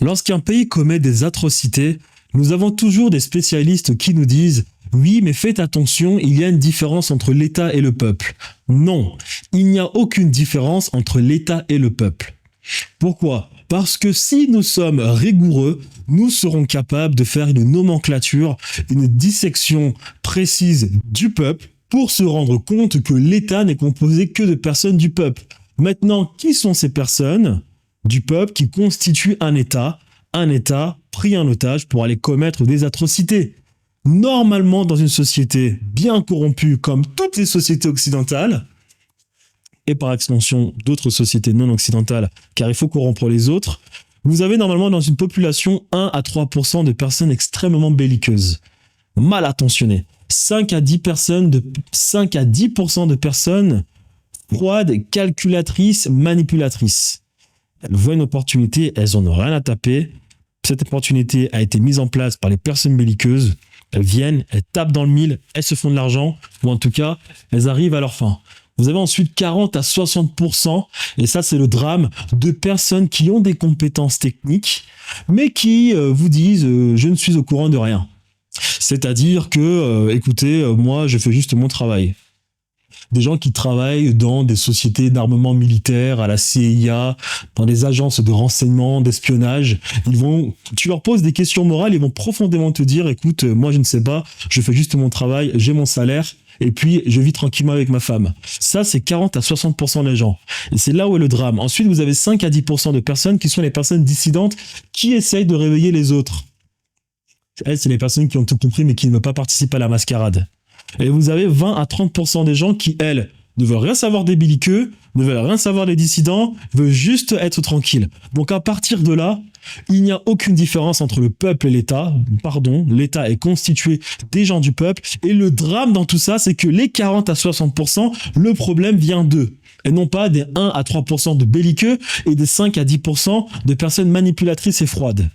Lorsqu'un pays commet des atrocités, nous avons toujours des spécialistes qui nous disent « Oui, mais faites attention, il y a une différence entre l'État et le peuple. » Non, il n'y a aucune différence entre l'État et le peuple. Pourquoi ? Parce que si nous sommes rigoureux, nous serons capables de faire une nomenclature, une dissection précise du peuple pour se rendre compte que l'État n'est composé que de personnes du peuple. Maintenant, qui sont ces personnes du peuple qui constituent un État pris en otage pour aller commettre des atrocités? Normalement, dans une société bien corrompue comme toutes les sociétés occidentales, et par extension d'autres sociétés non occidentales, car il faut corrompre les autres, vous avez normalement dans une population 1 à 3% de personnes extrêmement belliqueuses, mal attentionnées. 5 à 10% de personnes froides, calculatrices, manipulatrices. Elles voient une opportunité, elles en ont rien à taper. Cette opportunité a été mise en place par les personnes belliqueuses. Elles viennent, elles tapent dans le mille, elles se font de l'argent, ou en tout cas, elles arrivent à leur fin. Vous avez ensuite 40 à 60%, et ça c'est le drame, de personnes qui ont des compétences techniques, mais qui vous disent je ne suis au courant de rien. C'est-à-dire que, écoutez, moi je fais juste mon travail. Des gens qui travaillent dans des sociétés d'armement militaire, à la CIA, dans des agences de renseignement, d'espionnage, tu leur poses des questions morales, ils vont profondément te dire, écoute, moi je ne sais pas, je fais juste mon travail, j'ai mon salaire, et puis je vis tranquillement avec ma femme. Ça, c'est 40 à 60% des gens. Et c'est là où est le drame. Ensuite, vous avez 5 à 10% de personnes qui sont les personnes dissidentes qui essayent de réveiller les autres. Elles, c'est les personnes qui ont tout compris, mais qui ne veulent pas participer à la mascarade. Et vous avez 20 à 30% des gens qui, elles, ne veulent rien savoir des belliqueux, ne veulent rien savoir des dissidents, veulent juste être tranquilles. Donc à partir de là, il n'y a aucune différence entre le peuple et l'État. Pardon, l'État est constitué des gens du peuple. Et le drame dans tout ça, c'est que les 40 à 60%, le problème vient d'eux. Et non pas des 1 à 3% de belliqueux et des 5 à 10% de personnes manipulatrices et froides.